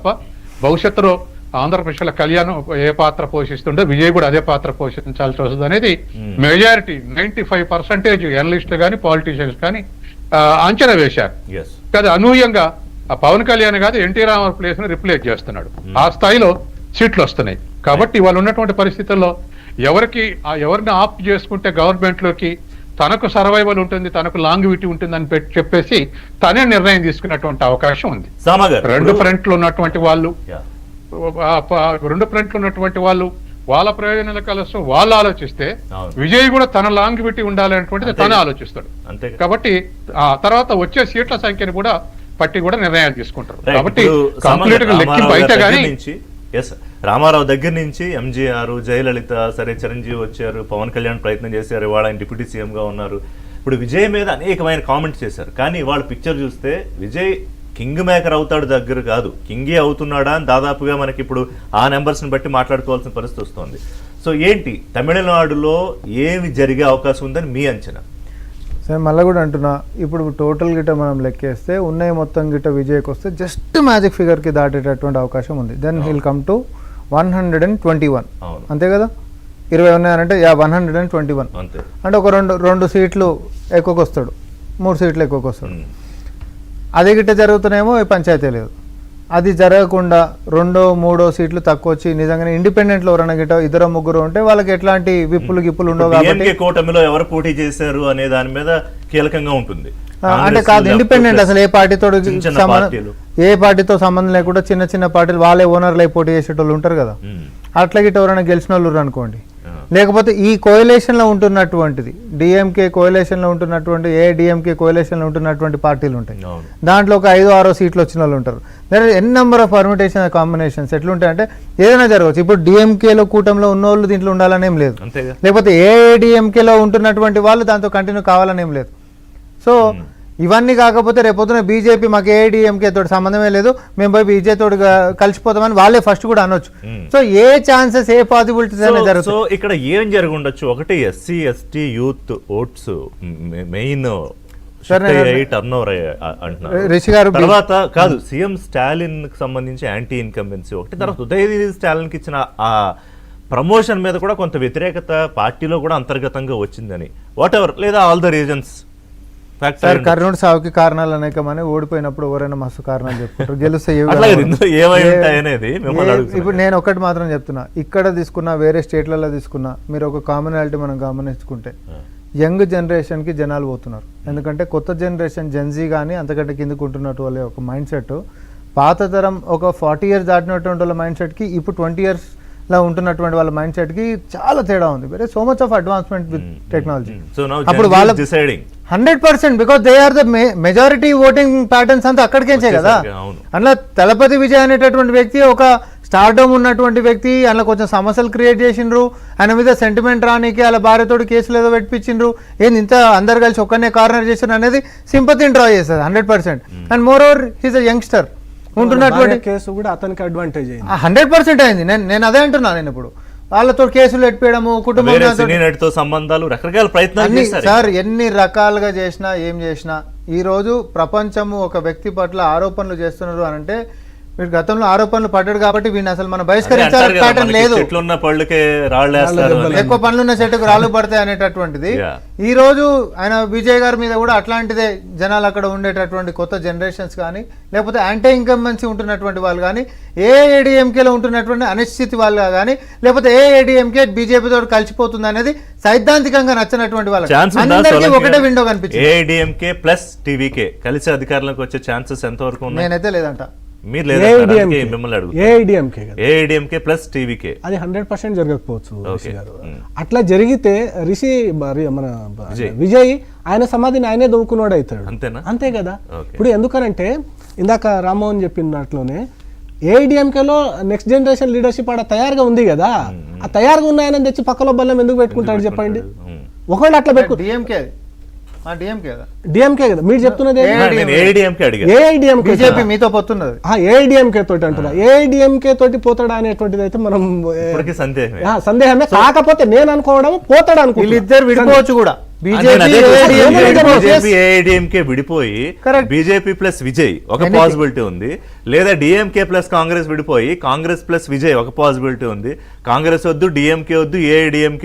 తప్ప భవిష్యత్తులో ఆంధ్రప్రదేశ్లో కళ్యాణం ఏ పాత్ర పోషిస్తుందో విజయ్ కూడా అదే పాత్ర పోషించాల్సి వస్తుంది అనేది మెజారిటీ 95% జర్నలిస్టులు కానీ పాలిటీషియన్స్ కానీ అంచనా వేశారు. కదా అనూహ్యంగా పవన్ కళ్యాణ్ కాదు ఎన్టీ రామారావు ప్లేస్ ను రిప్లేస్ చేస్తున్నాడు. ఆ స్థాయిలో సీట్లు వస్తున్నాయి. కాబట్టి వాళ్ళు ఉన్నటువంటి పరిస్థితుల్లో ఎవరిని ఆప్ చేసుకుంటే గవర్నమెంట్ లోకి తనకు సర్వైవల్ ఉంటుంది, తనకు లాంగివిటీ ఉంటుంది అని చెప్పేసి తనే నిర్ణయం తీసుకున్నటువంటి అవకాశం ఉంది. రెండు ఫ్రంట్లు ఉన్నటువంటి వాళ్ళు వాళ్ళ ప్రయోజనాల కోసం వాళ్ళు ఆలోచిస్తే విజయ్ కూడా తన లాంగివిటీ ఉండాలనేటువంటిది తనే ఆలోచిస్తాడు. కాబట్టి ఆ తర్వాత వచ్చే సీట్ల సంఖ్యను కూడా పట్టి కూడా నిర్ణయాలు తీసుకుంటారు. కాబట్టి కంప్లీట్ గా లెక్కింపు అయితే కానీ రామారావు దగ్గర నుంచి ఎంజీఆర్, జయలలిత, సరే చిరంజీవి వచ్చారు, పవన్ కళ్యాణ్ ప్రయత్నం చేశారు, ఇవాళ ఆయన డిప్యూటీ సీఎం గా ఉన్నారు. ఇప్పుడు విజయ్ మీద అనేకమైన కామెంట్స్ చేశారు. కానీ వాళ్ళ పిక్చర్ చూస్తే విజయ్ కింగ్ మేకర్ అవుతాడు దగ్గర కాదు, కింగే అవుతున్నాడా అని దాదాపుగా మనకి ఇప్పుడు ఆ నెంబర్స్ని బట్టి మాట్లాడుకోవాల్సిన పరిస్థితి వస్తుంది. సో ఏంటి తమిళనాడులో ఏమి జరిగే అవకాశం ఉందని మీ అంచనా? సరే మళ్ళీ కూడా అంటున్నా, ఇప్పుడు టోటల్ గిట్ట మనం లెక్కేస్తే ఉన్నాయి మొత్తం గిట్ట విజయ్కి వస్తే జస్ట్ మ్యాజిక్ ఫిగర్కి దాటేటటువంటి అవకాశం ఉంది. Then he'll come to 121. అంతే కదా, 20 ఉన్నాయనంటే 121 అంటే ఒక రెండు సీట్లు ఎక్కువకి వస్తాడు, 3 సీట్లు ఎక్కువకి వస్తాడు. అదే గిట్ట జరుగుతున్నాయేమో పంచాయతీ లేదు. అది జరగకుండా 2, 3 సీట్లు తక్కువ వచ్చి నిజంగానే ఇండిపెండెంట్ లో ఎవరైనా గిట్ట 2, 3 ఉంటే వాళ్ళకి ఎట్లాంటి గిప్పులు ఉండవు. కాబట్టి కూటమిలో ఎవరు పోటీ చేశారు అనే దాని మీద కీలకంగా ఉంటుంది. అంటే కాదు, ఇండిపెండెంట్ అసలు ఏ పార్టీతో సంబంధం లేకుండా చిన్న చిన్న పార్టీలు వాళ్ళే ఓనర్లు అయి పోటీ చేసేటోళ్ళు ఉంటారు కదా, అట్లా గిట్ట ఎవరైనా గెలిచిన వాళ్ళు అనుకోండి. లేకపోతే ఈ కోయలేషన్ లో ఉంటున్నటువంటిది డిఎంకే కోయలేషన్ లో ఉంటున్నటువంటి ఏఐడిఎంకే కోయలేషన్ లో ఉంటున్నటువంటి పార్టీలు ఉంటాయి. దాంట్లో ఒక 5-6 సీట్లు వచ్చిన వాళ్ళు ఉంటారు. దాని ఎన్ నెంబర్ ఆఫ్ పర్మిటేషన్ కాంబినేషన్స్ ఎట్లుంటాయంటే ఏదైనా జరగవచ్చు. ఇప్పుడు డిఎంకేలో కూటమిలో ఉన్న వాళ్ళు దీంట్లో ఉండాలనేం లేదు, లేకపోతే ఏఐడిఎంకేలో ఉంటున్నటువంటి వాళ్ళు దాంతో కంటిన్యూ కావాలనేం లేదు. సో ఇవన్నీ కాకపోతే రేపొద్దున బీజేపీ మాకు ఏఐడిఎంకే తోటి సంబంధమే లేదు, మేము పోయి బీజేపీ తోటి కలిసిపోతామని వాళ్ళే ఫస్ట్ కూడా అనొచ్చు. So a chances, a possibilities అనేది జరుగుతుంది. సో ఇక్కడ ఏం జరిగి ఉండొచ్చు? ఒకటి SC ST youth votes main Rishi గారు, తర్వాత కాదు సీఎం స్టాలిన్ కి సంబంధించి యాంటీ ఇన్కంబెన్సీ ఒకటి, తర్వాత ఉదయనిధి స్టాలిన్ కి ఇచ్చిన ఆ ప్రమోషన్ మీద కూడా కొంత వ్యతిరేకత పార్టీలో కూడా అంతర్గతంగా వచ్చిందని వాట్ ఎవర్, లేదా all the reasons. Sir Kurnool సావుకి కారణాలు అనేకమని, ఓడిపోయినప్పుడు ఎవరైనా మస్తు కారణాలు చెప్పుకుంటారు, గెలిస్తే ఇప్పుడు నేను ఒకటి మాత్రం చెప్తున్నా, ఇక్కడ తీసుకున్నా వేరే స్టేట్లలో తీసుకున్నా మీరు ఒక కామనాలిటీ మనం గమనించుకుంటే యంగ్ జనరేషన్కి జనాలు పోతున్నారు. ఎందుకంటే కొత్త జనరేషన్ జెన్జీ కానీ అంతకంటే కిందకు ఉంటున్నట్టు వాళ్ళ ఒక మైండ్ సెట్, పాత తరం ఒక 40 years దాటినటువంటి వాళ్ళ మైండ్ సెట్కి ఇప్పుడు 20 years లా ఉంటున్నటువంటి వాళ్ళ మైండ్ సెట్ కి చాలా తేడా ఉంది. Very so much of advancement with technology. అప్పుడు వాళ్ళ 100% because they are the majority voting patterns అంతా అక్కడికేంచే కదా. అట్లా తలపతి విజయ్ అనేటటువంటి వ్యక్తి ఒక స్టార్డమ్ ఉన్నటువంటి వ్యక్తి, అందులో కొంచెం సమస్యలు క్రియేట్ చేసిండ్రు, ఆయన మీద సెంటిమెంట్ రానికి వాళ్ళ భార్యతోటి కేసులు ఏదో పెట్టించిండ్రు, ఏంది ఇంత అందరు కలిసి ఒక్కనే కార్నర్ చేసిండ్రు అనేది సింపతిని డ్రా చేస్తుంది 100%. And more over he's a youngster ఉంటున్నటువంటి కేసు కూడా అతనికి అడ్వాంటేజ్ 100% అయింది. నేను అదే అంటున్నాను. నేను ఇప్పుడు వాళ్ళతో కేసులు ఎట్టిపోయడము, కుటుంబం సంబంధాలు, రకరకాల ప్రయత్నాలు సార్ ఎన్ని రకాలుగా చేసినా ఏం చేసినా ఈ రోజు ప్రపంచము ఒక వ్యక్తి పట్ల ఆరోపణలు చేస్తున్నారు అని అంటే వీడు గతంలో ఆరోపణలు పడ్డాడు కాబట్టి వీడిని అసలు మనం బహిష్కరించాలి ప్యాటర్న్ లేదు. ఎక్కువ పనులున్న చెట్టుకు రాళ్ళు పడతాయి అనేటటువంటిది ఈ రోజు ఆయన విజయ్ గారి మీద కూడా అట్లాంటిదే. జనాలు అక్కడ ఉండేటటువంటి కొత్త జనరేషన్స్ కానీ, లేకపోతే యాంటీ ఇన్కంబెన్సీ ఉంటున్నటువంటి వాళ్ళు కానీ, ఏఐడిఎంకేలో ఉంటున్నటువంటి అనిశ్చితి వాళ్ళు కానీ, లేకపోతే ఏఐడిఎంకే బీజేపీ తోటి కలిసిపోతుంది అనేది సైద్ధాంతికంగా నచ్చినటువంటి వాళ్ళు అందరికీ ఒకటే విండో కనిపించింది. ఏఐడిఎంకే ప్లస్ టీవీకే కలిసి అధికారంలోకి వచ్చే ఛాన్సెస్ ఎంతవరకు ఉన్నాయి? నేనైతే లేదంట. ఏఐడిఎంకే ప్లస్ టీవీకే అది 100% జరగకపోవచ్చు. అట్లా జరిగితే రిషి మన విజయ్ ఆయన సమాధిని ఆయనే దొరుకున్నాడు అవుతాడు. అంతే కదా. ఇప్పుడు ఎందుకనంటే ఇందాక రామ్మోహన్ చెప్పినట్లోనే ఏఐడిఎంకేలో నెక్స్ట్ జనరేషన్ లీడర్షిప్ ఆడ తయారుగా ఉంది కదా. ఆ తయారుగా ఉన్నాయని తెచ్చి పక్కలో బల్లం ఎందుకు పెట్టుకుంటాడు చెప్పండి? ఒకవేళ అట్లా పెట్టుకో డిఎంకే కదా మీరు చెప్తున్నది. ఏఐడిఎంకే తోటి అంటున్నా. ఏఐడిఎంకే తోటి పోతాడా అనేటువంటిది అయితే మనం సందేహమే. కాకపోతే నేను అనుకోవడం పోతాడు అనుకో, వీళ్ళిద్దరు విడిపోవచ్చు కూడా. బీజేపీ ఏఐడిఎంకే విడిపోయి Correct. బీజేపీ ప్లస్ విజయ్ ఒక పాసిబిలిటీ ఉంది, లేదా డిఎంకే ప్లస్ కాంగ్రెస్ విడిపోయి కాంగ్రెస్ ప్లస్ విజయ్ ఒక పాసిబిలిటీ ఉంది. కాంగ్రెస్ వద్దు, డిఎంకే వద్దు, ఏఐడిఎంకే